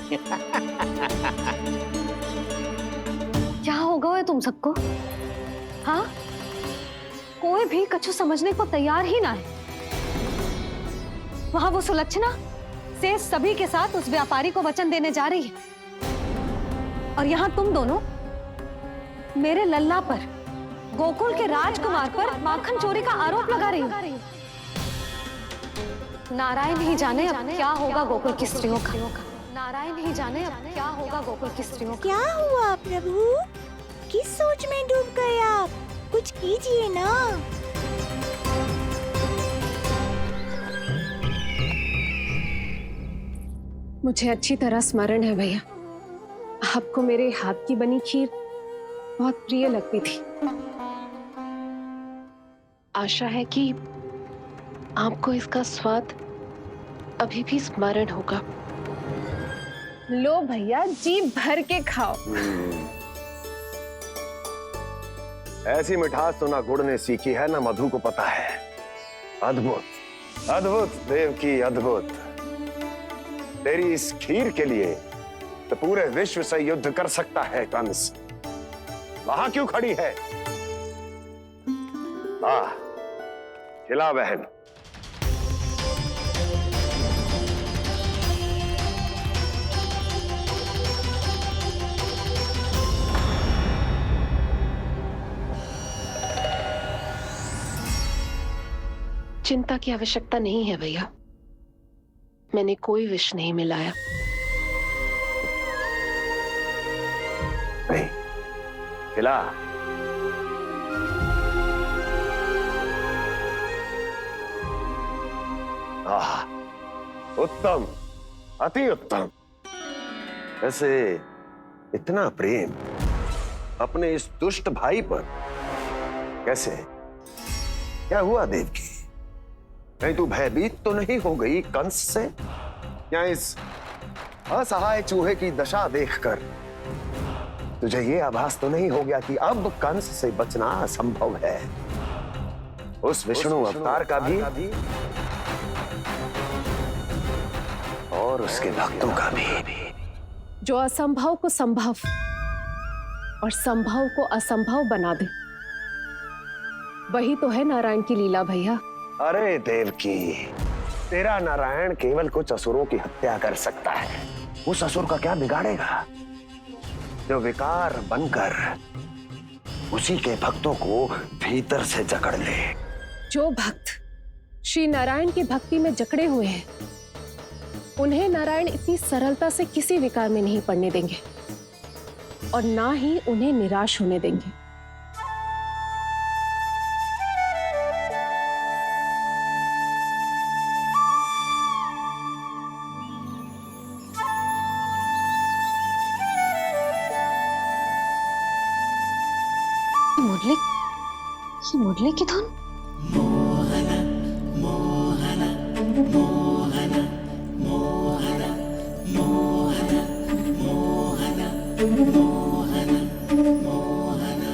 क्या होगा तुम सबको? हाँ, कोई भी कछु समझने को तैयार ही ना है। वहां वो सुलक्षणा से सभी के साथ उस व्यापारी को वचन देने जा रही है, और यहाँ तुम दोनों मेरे लल्ला पर, गोकुल के राजकुमार पर माखन चोरी का आरोप लगा रही हो। नारायण ही जाने अब क्या होगा गोकुल की स्त्रियों का। नारायण ही जाने अब क्या होगा गोकुल की स्त्रियों का। क्या हुआ प्रभु? किस सोच में डूब गए आप? कुछ कीजिए ना। मुझे अच्छी तरह स्मरण है भैया, आपको मेरे हाथ की बनी खीर बहुत प्रिय लगती थी। आशा है कि आपको इसका स्वाद अभी भी स्मरण होगा। लो भैया, जी भर के खाओ। ऐसी मिठास तो ना गुड़ ने सीखी है ना मधु को पता है। अद्भुत अद्भुत देवकी, अद्भुत। तेरी इस खीर के लिए तो पूरे विश्व से युद्ध कर सकता है कंस। वहां क्यों खड़ी है? खिला बहन। चिंता की आवश्यकता नहीं है भैया, मैंने कोई विष नहीं मिलाया। नहीं, खिला। उत्तम, अति उत्तम। वैसे इतना प्रेम अपने इस दुष्ट भाई पर कैसे? क्या हुआ देवकी? कहीं तू भयभीत तो नहीं हो गई कंस से? या इस असहाय चूहे की दशा देखकर तुझे ये आभास तो नहीं हो गया कि अब कंस से बचना असंभव है? उस विष्णु अवतार का भी और उसके भक्तों का भी। जो असंभव को संभव और संभव को असंभव बना दे, वही तो है नारायण की लीला भैया। अरे देवकी, तेरा नारायण केवल कुछ असुरों की हत्या कर सकता है। उस असुर का क्या बिगाड़ेगा जो विकार बनकर उसी के भक्तों को भीतर से जकड़ ले। जो भक्त श्री नारायण की भक्ति में जकड़े हुए हैं, उन्हें नारायण इतनी सरलता से किसी विकार में नहीं पड़ने देंगे और ना ही उन्हें निराश होने देंगे। मुरली की धुन। मोहना मोहना मोहना मोहना मोहना मोहना मोहना मोहना।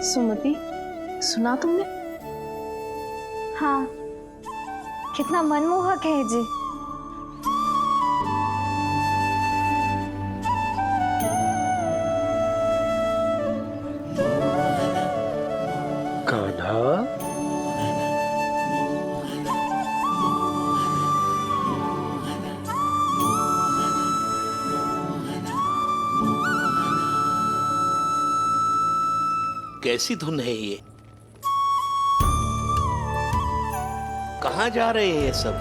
सुमति, सुना तुमने? हाँ, कितना मनमोहक है जी। कान्हा, कैसी धुन है ये? कहाँ जा रहे हैं ये सब?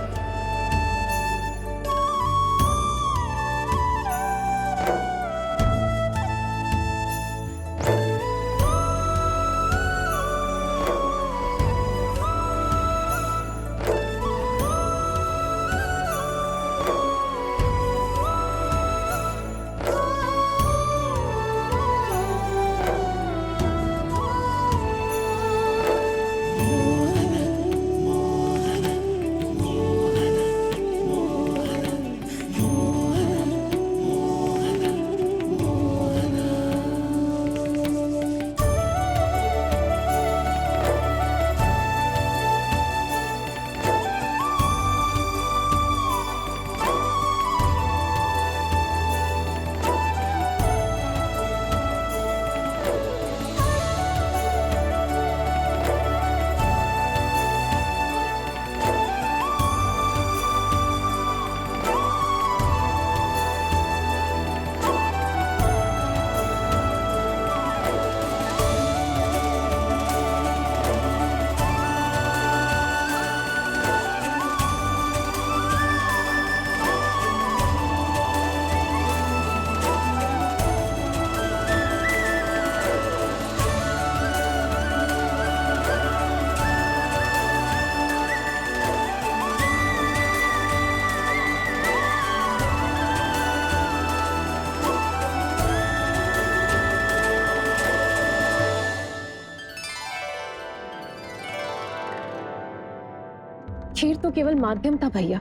खीर तो केवल माध्यम था भैया।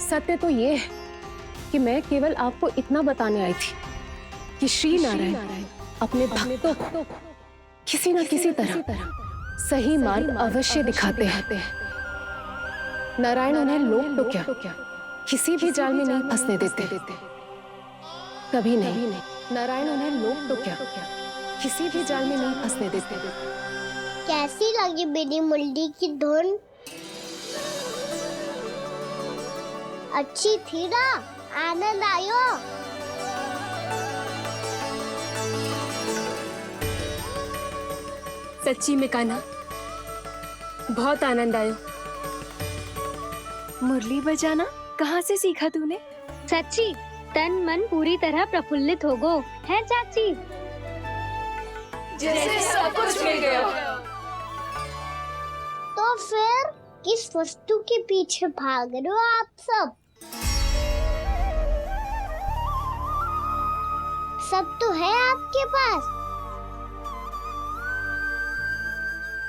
सत्य तो ये है कि मैं केवल आपको इतना बताने आई थी कि श्री नारायण अपने भक्तों को किसी न किसी तरह सही मार्ग अवश्य दिखाते हैं। नारायण उन्हें लोग तो क्या किसी भी जाल में नहीं फंसने देते, कभी नहीं। नारायण उन्हें लोग तो क्या किसी भी जाल में नहीं फंसने देते। कैसी लगी मेरी मुंडी की धुन? अच्छी थी ना? आनंद आयो? सच्ची में कान्हा, बहुत आनंद आया। मुरली बजाना कहाँ से सीखा तूने? सच्ची तन मन पूरी तरह प्रफुल्लित हो गो है चाची। जैसे सब कुछ मिल गया। तो फिर किस वस्तु के पीछे भाग रहे हो आप सब? सब तो है आपके पास।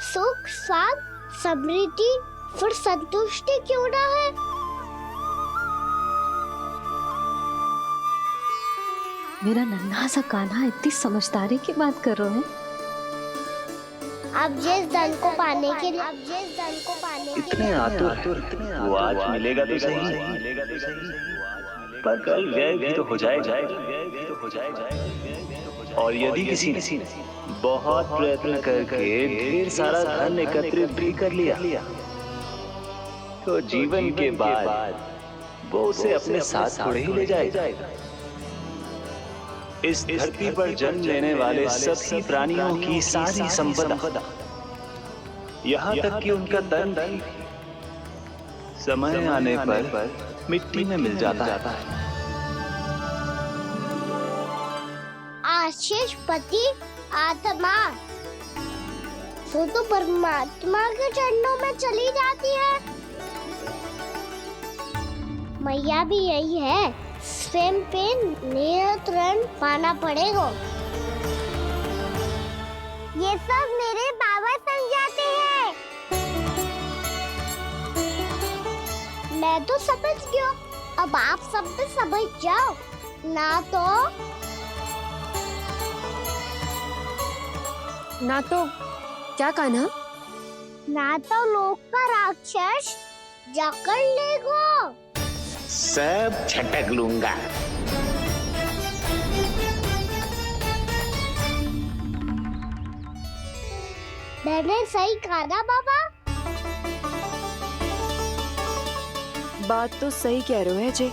सुख, स्वाद, समृद्धि, फिर संतुष्टि क्यों ना है? मेरा नन्हा सा कान्हा इतनी समझदारी की बात कर रहे हैं। अब जिस धन को पाने के लिए इतने आतुर वो आज मिलेगा तो सही, पर कल व्यय भी तो हो जाएगा। और यदि किसी ने बहुत प्रयत्न करके ढेर सारा धन एकत्रित भी कर लिया, तो जीवन के बाद वो उसे अपने साथ थोड़े ही ले जाएगा। इस धरती पर जन्म लेने वाले सभी प्राणियों की सारी संपदा, यहाँ तक कि उनका तन भी समय आने पर मिट्टी में मिल जाता है। आशीष पति आत्मा तो परमात्मा के चरणों में चली जाती है। मैया भी यही है, स्वयं पे नियंत्रण पाना पड़ेगा। ये सब मेरे बाबा समझाते हैं। मैं तो समझ गया, अब आप सब भी समझ जाओ ना तो क्या कान्हा? ना तो लोक का राक्षस जकड़ लेगा। सब झटक लूंगा। मैंने सही कहा ना बाबा? बात तो सही कह रहे हो अजय।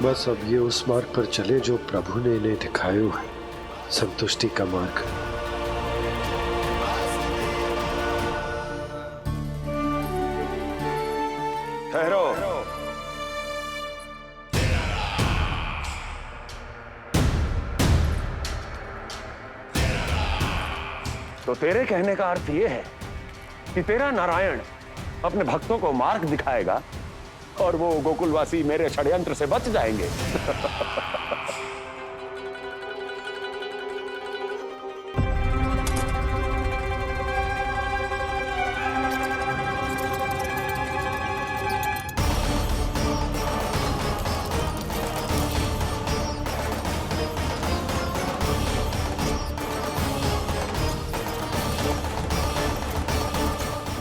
बस अब ये उस मार्ग पर चले जो प्रभु ने इन्हें दिखाया है, संतुष्टि का मार्ग। ठहरो। तो तेरे कहने का अर्थ ये है कि तेरा नारायण अपने भक्तों को मार्ग दिखाएगा और वो गोकुलवासी मेरे षड्यंत्र से बच जाएंगे।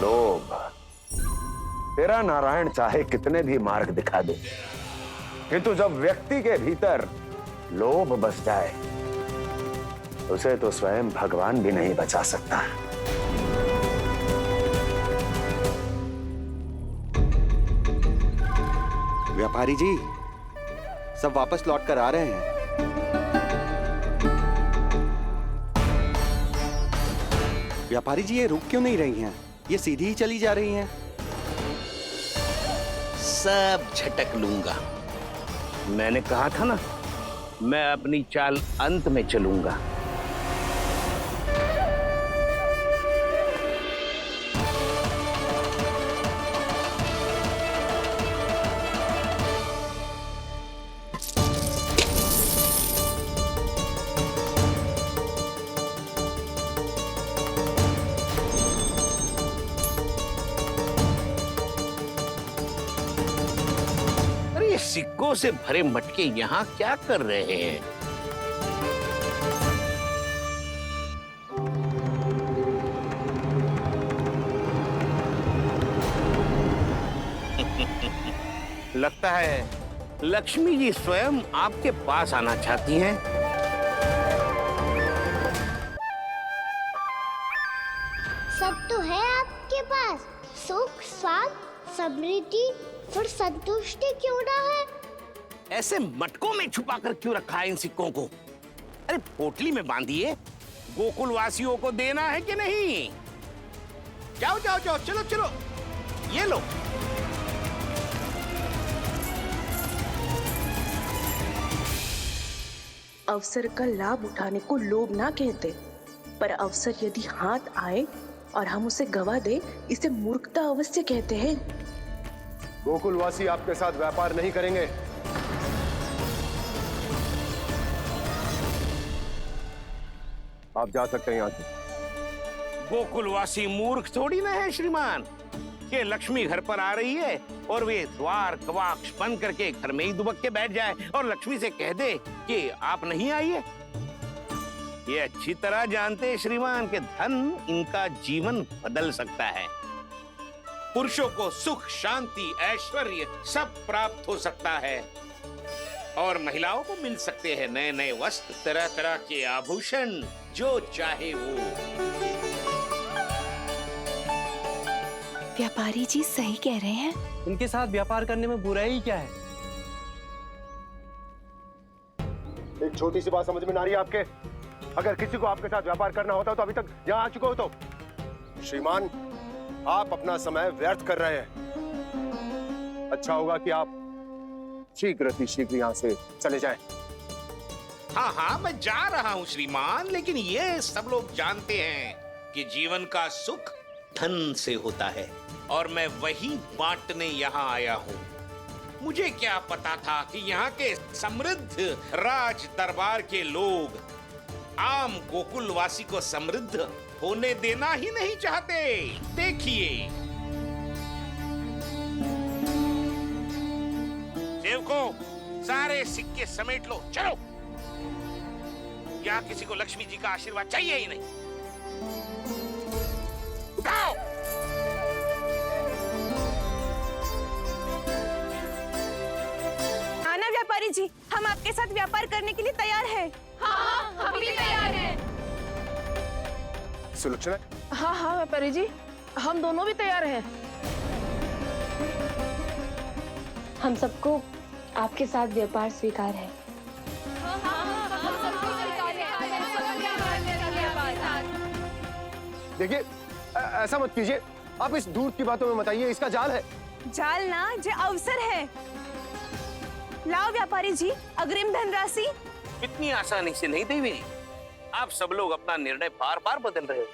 लोभ। तेरा नारायण चाहे कितने भी मार्ग दिखा दे, किंतु जब व्यक्ति के भीतर लोभ बस जाए, उसे तो स्वयं भगवान भी नहीं बचा सकता। व्यापारी जी, सब वापस लौट कर आ रहे हैं। व्यापारी जी, ये रुक क्यों नहीं रही हैं? ये सीधी ही चली जा रही हैं। सब झटक लूंगा। मैंने कहा था ना, मैं अपनी चाल अंत में चलूंगा। सिक्कों से भरे मटके यहाँ क्या कर रहे हैं? लगता है लक्ष्मी जी स्वयं आपके पास आना चाहती हैं। सब तो है आपके पास, सुख, स्वाद, समृद्धि, फिर संतुष्टि क्यों ना है? ऐसे मटकों में छुपाकर क्यों रखा है इन सिक्कों को? अरे पोटली में बांधिए, गोकुल वासियों को देना है कि नहीं? जाओ जाओ जाओ, चलो चलो, ये लो। अवसर का लाभ उठाने को लोभ ना कहते, पर अवसर यदि हाथ आए और हम उसे गवा दे, इसे मूर्खता अवश्य कहते हैं। गोकुलवासी आपके साथ व्यापार नहीं करेंगे। आप जा सकते हैं यहाँ से। गोकुलवासी मूर्ख थोड़ी ना है श्रीमान, कि लक्ष्मी घर पर आ रही है और वे द्वार कवाक्ष बंद करके घर में ही दुबक के बैठ जाए और लक्ष्मी से कह दे कि आप नहीं आइए। ये अच्छी तरह जानते हैं श्रीमान कि धन इनका जीवन बदल सकता है। पुरुषों को सुख, शांति, ऐश्वर्य सब प्राप्त हो सकता है और महिलाओं को मिल सकते हैं नए नए वस्त्र, तरह तरह के आभूषण, जो चाहे वो। व्यापारी जी सही कह रहे हैं। इनके साथ व्यापार करने में बुराई क्या है? एक छोटी सी बात समझ में ना रही है आपके? अगर किसी को आपके साथ व्यापार करना होता तो अभी तक यहाँ आ चुके हो। तो श्रीमान, आप अपना समय व्यर्थ कर रहे हैं। अच्छा होगा कि आप शीघ्र यहाँ से चले जाएं। हाँ हाँ, मैं जा रहा हूँ श्रीमान, लेकिन ये सब लोग जानते हैं कि जीवन का सुख धन से होता है और मैं वही बांटने यहाँ आया हूँ। मुझे क्या पता था कि यहाँ के समृद्ध राज दरबार के लोग आम गोकुलवासी को समृद्ध होने देना ही नहीं चाहते। देखिए, सेवकों, सारे सिक्के समेट लो, चलो। यहाँ किसी को लक्ष्मी जी का आशीर्वाद चाहिए ही नहीं। जाओ। आना व्यापारी जी, हम आपके साथ व्यापार करने के लिए तैयार हैं। हाँ, हम भी तैयार हैं। सुलक्षणा? हाँ हाँ व्यापारी जी, हम दोनों भी तैयार हैं। हम सबको आपके साथ व्यापार स्वीकार है। देखिए, ऐसा मत कीजिए। आप इस दूध की बातों में मत आइए, इसका जाल है। जाल ना, जो अवसर है। लाओ व्यापारी जी, अग्रिम धनराशि। इतनी आसानी से नहीं देवी जी। आप सब लोग अपना निर्णय बार बार बदल रहे हो।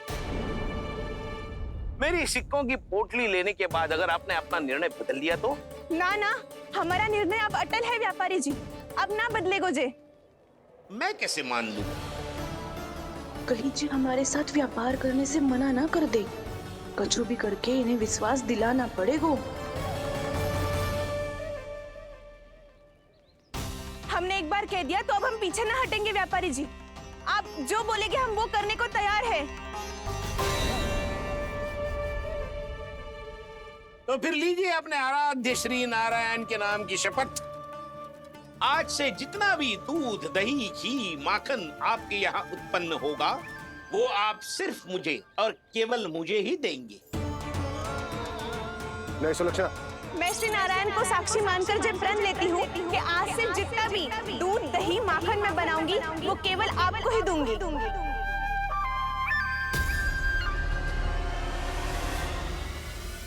मेरी सिक्कों की पोटली लेने के बाद अगर आपने अपना निर्णय बदल दिया तो? ना ना, हमारा निर्णय अब अटल है व्यापारी जी, अब ना बदले गोजे। मैं कैसे मान लूं? कहीं जी हमारे साथ व्यापार करने से मना ना कर दे। कछु भी करके इन्हें विश्वास दिलाना पड़ेगा। हमने एक बार कह दिया तो अब हम पीछे ना हटेंगे व्यापारी जी। आप जो बोलेंगे हम वो करने को तैयार है। तो फिर लीजिए अपने आराध्य श्री नारायण के नाम की शपथ। आज से जितना भी दूध, दही, घी, माखन आपके यहाँ उत्पन्न होगा वो आप सिर्फ मुझे और केवल मुझे ही देंगे। नहीं सुलक्षणा, मैं श्री नारायण को साक्षी मानकर जब प्रण लेती हूँ कि आज से जितना भी दूध, दही, माखन मैं बनाऊंगी वो केवल आपको ही दूंगी।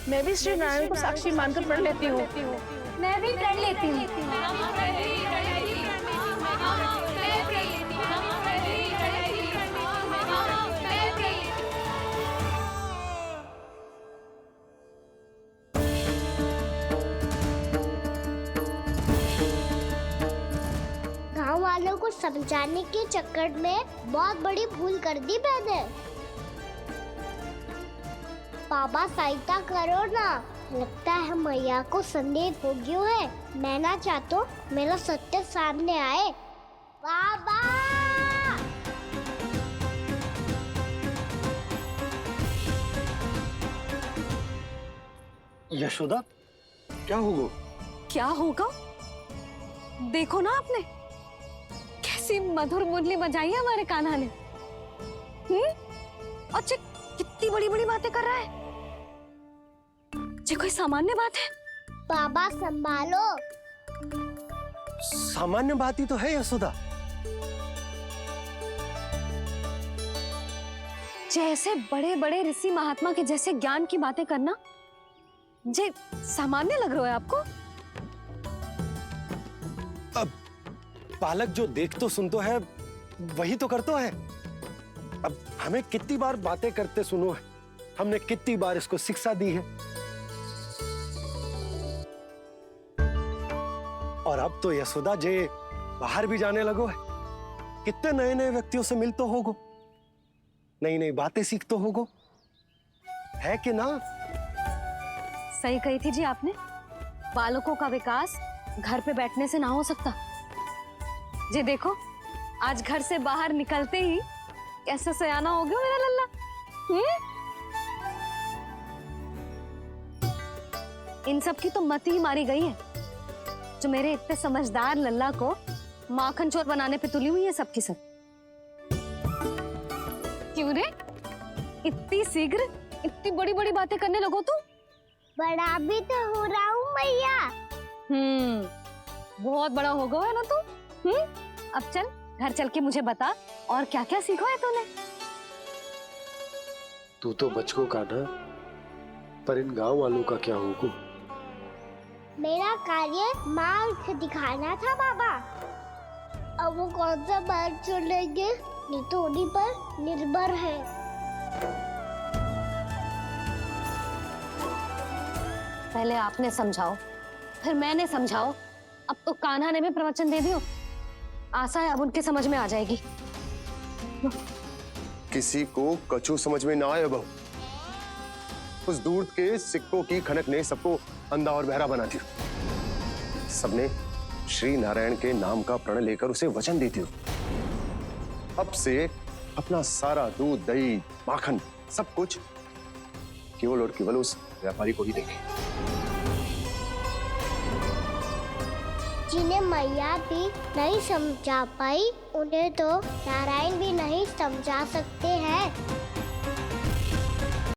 मैं भी श्री नारायण को साक्षी मानकर प्रण लेती हूँ। मैं भी प्रण लेती हूँ। गाँव वालों को समझाने के चक्कर में बहुत बड़ी भूल कर दी मैंने। बाबा सहायता करो ना, लगता है मैया को संदेह हो गया है। मैं ना चाहता मेरा सत्य सामने आए। बाबा! यशोदा, क्या होगा? क्या होगा? देखो ना आपने कैसी मधुर मुरली बजाई है हमारे कान्हा ने। अच्छा, कितनी बड़ी बड़ी बातें कर रहा है। ये कोई सामान्य बात है? बाबा संभालो। सामान्य बात ही तो है यशोदा। जैसे बड़े बड़े ऋषि महात्मा के जैसे ज्ञान की बातें करना जे सामान्य लग रहा है आपको? अब बालक जो देख तो सुन तो है, वही तो कर तो है। अब हमें कितनी बार बातें करते सुनो है, हमने कितनी बार इसको शिक्षा दी है। और अब तो यशोदा जे बाहर भी जाने लगो है, कितने नए नए व्यक्तियों से मिल तो होगो, नई नई बातें सीख तो होगो, है कि ना? सही कही थी जी आपने। बालकों का विकास घर पे बैठने से ना हो सकता। जी देखो, आज घर से बाहर निकलते ही कैसे सयाना हो गया मेरा लल्ला। इन सब की तो मत ही मारी गई है, जो मेरे इतने समझदार लल्ला को माखन चोर बनाने पे तुली हुई है सबकी सब। क्यों रे, इतनी शीघ्र इतनी बड़ी बड़ी बातें करने लगो तू? बड़ा भी तो हो रहा हूँ मैया। बहुत बड़ा हो गया है ना तू। अब चल घर चल के मुझे बता और क्या क्या सीखा है तूने। तू तो बचको कान्हा, पर इन गांव वालों का क्या होगा? मेरा कार्य मार्ग दिखाना था बाबा। अब वो कौन सा मार्ग चुनेंगे, ये तो उन्हीं पर निर्भर है। पहले आपने समझाओ, फिर मैंने समझाओ, अब तो कान्हा ने भी प्रवचन दे दियो। आशा है अब उनके समझ में आ जाएगी। किसी को कछु समझ में ना आए बहू। उस दूर के सिक्कों की खनक ने सबको अंधा और बहरा बना दिया। सबने श्री नारायण के नाम का प्रण लेकर उसे वचन देती हो। अब से अपना सारा दूध, दही, माखन सब कुछ केवल और केवल उस व्यापारी को ही देंगे। जिन्हें मैया भी नहीं समझा पाई, उन्हें तो नारायण भी नहीं समझा सकते हैं।